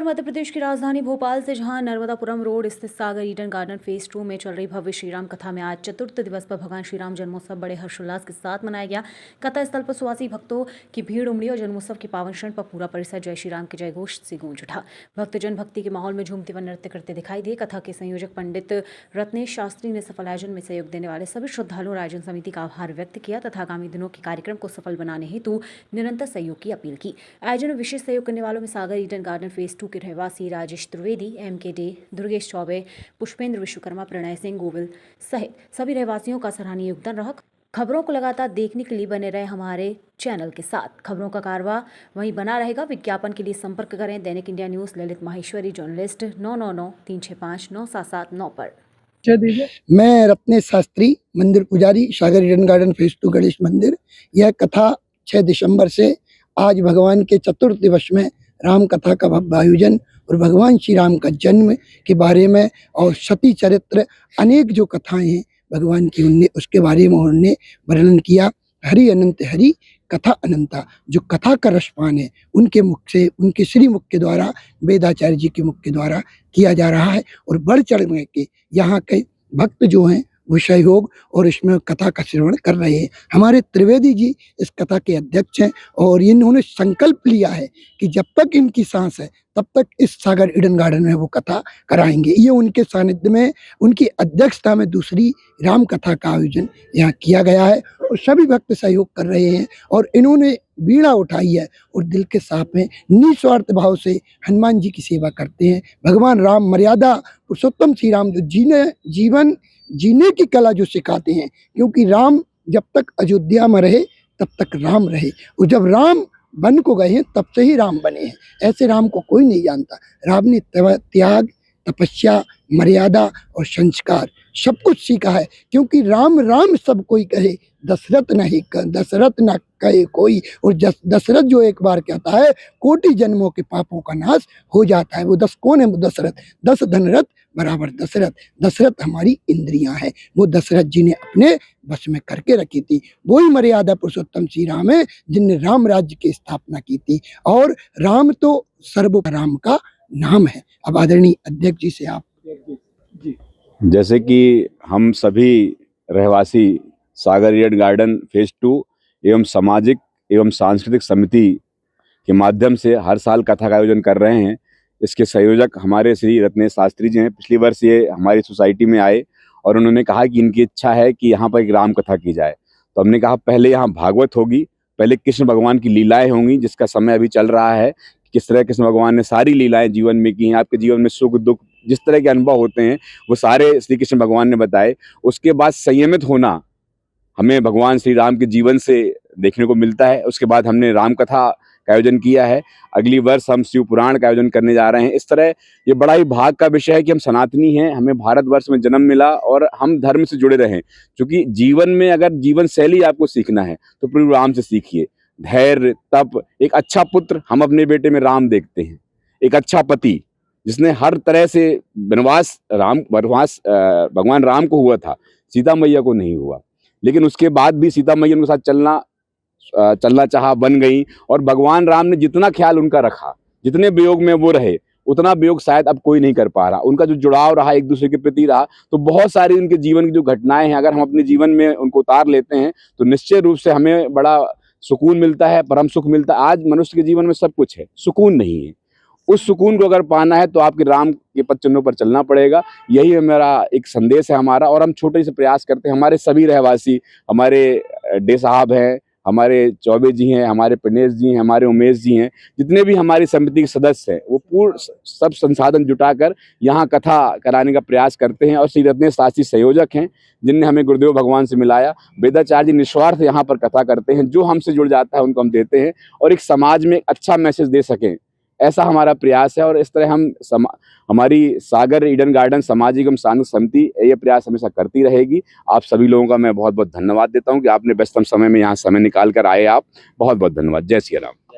मध्य प्रदेश की राजधानी भोपाल से जहां नर्मदापुरम रोड स्थित सागर ईडन गार्डन फेज 2 में चल रही भव्य श्रीराम कथा में आज चतुर्थ दिवस पर भगवान श्रीराम जन्मोत्सव बड़े हर्षोल्लास के साथ मनाया गया। कथा स्थल पर सुवासी भक्तों की भीड़ उमड़ी और जन्मोत्सव के पावन क्षण पर पूरा परिसर जय श्री राम के जय घोष से गूंज उठा। भक्तजन भक्ति के माहौल में झूमते व नृत्य करते दिखाई दिए। कथा के संयोजक पंडित रत्नेश शास्त्री ने सफल आयोजन में सहयोग देने वाले सभी श्रद्धालुओं और आयोजन समिति का आभार व्यक्त किया तथा आगामी दिनों के कार्यक्रम को सफल बनाने हेतु निरंतर सहयोग की अपील की। आयोजन में विशेष सहयोग करने वालों में सागर ईडन गार्डन फेज 2 के रहवासी राजेश त्रिवेदी, एम.के. डे, दुर्गेश चौबे, पुष्पेंद्र विश्वकर्मा, प्रणय सिंह गोविल सहित सभी रहवासियों का सराहनीय योगदान रहा। खबरों को लगातार देखने के लिए बने रहे हमारे चैनल के साथ। खबरों का कारवा वहीं बना रहेगा। विज्ञापन के लिए संपर्क करें दैनिक India news Lalit Maheshwari, journalist 9993659779 पर। मैं रत्नेश शास्त्री, मंदिर पुजारी, सागर ईडन गार्डन फेज 2 गणेश मंदिर। यह कथा 6 दिसंबर से आज भगवान के चतुर्थ दिवस में राम कथा का भव्य आयोजन और भगवान श्री राम का जन्म के बारे में और सती चरित्र अनेक जो कथाएं हैं भगवान की, उनने उसके बारे में उन्होंने वर्णन किया। हरि अनंत हरि कथा अनंता, जो कथा का रसपान है उनके मुख से, उनके श्री मुख के द्वारा, वेदाचार्य जी के मुख के द्वारा किया जा रहा है। और बढ़ चढ़ के यहाँ के भक्त जो हैं वो सहयोग और इसमें कथा का श्रवण कर रहे हैं। हमारे त्रिवेदी जी इस कथा के अध्यक्ष हैं और इन्होंने संकल्प लिया है कि जब तक इनकी सांस है तब तक इस सागर ईडन गार्डन में वो कथा कराएंगे। ये उनके सानिध्य में, उनकी अध्यक्षता में दूसरी राम कथा का आयोजन यहाँ किया गया है और सभी भक्त सहयोग कर रहे हैं और इन्होंने बीड़ा उठाई है और दिल के साफ में निस्वार्थ भाव से हनुमान जी की सेवा करते हैं। भगवान राम मर्यादा पुरुषोत्तम श्री राम जो जीवन जीने की कला जो सिखाते हैं, क्योंकि राम जब तक अयोध्या में रहे तब तक राम रहे और जब राम बन को गए हैं तब से ही राम बने हैं। ऐसे राम को कोई नहीं जानता। राम ने त्याग, तपस्या, मर्यादा और संस्कार सब कुछ सीखा है, क्योंकि राम राम सब कोई कहे, दशरथ न कहे कोई। और दशरथ जो एक बार कहता है कोटि जन्मों के पापों का नाश हो जाता है। वो 10 कौन है? वो दशरथ। 10 धनरथ बराबर दशरथ। दशरथ हमारी इंद्रियां हैं, वो दशरथ जी ने अपने बस में करके रखी थी। वही मर्यादा पुरुषोत्तम श्री राम है जिनने राम राज्य की स्थापना की थी। और राम तो सर्व राम का नाम है। अब आदरणीय अध्यक्ष जी से आप। जैसे कि हम सभी रहवासी सागर ईडन गार्डन फेज 2 एवं सामाजिक एवं सांस्कृतिक समिति के माध्यम से हर साल कथा का आयोजन कर रहे हैं। इसके संयोजक हमारे श्री रत्नेश शास्त्री जी हैं। पिछली वर्ष ये हमारी सोसाइटी में आए और उन्होंने कहा कि इनकी इच्छा है कि यहाँ पर एक राम कथा की जाए। तो हमने कहा पहले यहाँ भागवत होगी, पहले कृष्ण भगवान की लीलाएं होंगी, जिसका समय अभी चल रहा है। किस तरह कृष्ण भगवान ने सारी लीलाएं जीवन में की हैं, आपके जीवन में सुख दुख जिस तरह के अनुभव होते हैं वो सारे श्री कृष्ण भगवान ने बताए। उसके बाद संयमित होना हमें भगवान श्री राम के जीवन से देखने को मिलता है। उसके बाद हमने राम कथा का आयोजन किया है। अगली वर्ष हम शिव पुराण का आयोजन करने जा रहे हैं। इस तरह ये बड़ा ही भाग का विषय है कि हम सनातनी हैं, हमें भारतवर्ष में जन्म मिला और हम धर्म से जुड़े रहें। क्योंकि जीवन में अगर जीवन शैली आपको सीखना है तो प्रभु राम से सीखिए। धैर्य, तप, एक अच्छा पुत्र हम अपने बेटे में राम देखते हैं। एक अच्छा पति जिसने हर तरह से वनवास भगवान राम को हुआ था, सीता मैया को नहीं हुआ, लेकिन उसके बाद भी सीता मैया उनके साथ चलना चाहा, बन गई। और भगवान राम ने जितना ख्याल उनका रखा, जितने वियोग में वो रहे, उतना वियोग शायद अब कोई नहीं कर पा रहा। उनका जो जुड़ाव रहा एक दूसरे के प्रति रहा, तो बहुत सारी उनके जीवन की जो घटनाएं हैं अगर हम अपने जीवन में उनको उतार लेते हैं तो निश्चय रूप से हमें बड़ा सुकून मिलता है, परम सुख मिलता है। आज मनुष्य के जीवन में सब कुछ है, सुकून नहीं है। उस सुकून को अगर पाना है तो आपके राम के पद चिन्हों पर चलना पड़ेगा। यही मेरा एक संदेश है हमारा। और हम छोटे से प्रयास करते हैं। हमारे सभी रहवासी, हमारे डे साहब हैं, हमारे चौबे जी हैं, हमारे प्रणेश जी हैं, हमारे उमेश जी हैं, जितने भी हमारी समिति के सदस्य हैं, वो पूर्ण सब संसाधन जुटाकर यहाँ कथा कराने का प्रयास करते हैं। और श्री रत्नेश शास्त्री संयोजक हैं जिनने हमें गुरुदेव भगवान से मिलाया। वेदाचार्य जी निस्वार्थ यहाँ पर कथा करते हैं, जो हमसे जुड़ जाता है उनको हम देते हैं और एक समाज में एक अच्छा मैसेज दे सकें, ऐसा हमारा प्रयास है। और इस तरह हम हमारी सागर ईडन गार्डन सामाजिक एवं सांस्कृतिक समिति ये प्रयास हमेशा करती रहेगी। आप सभी लोगों का मैं बहुत बहुत धन्यवाद देता हूं कि आपने व्यस्तम समय में यहाँ समय निकाल कर आए। आप बहुत बहुत धन्यवाद। जय श्री राम।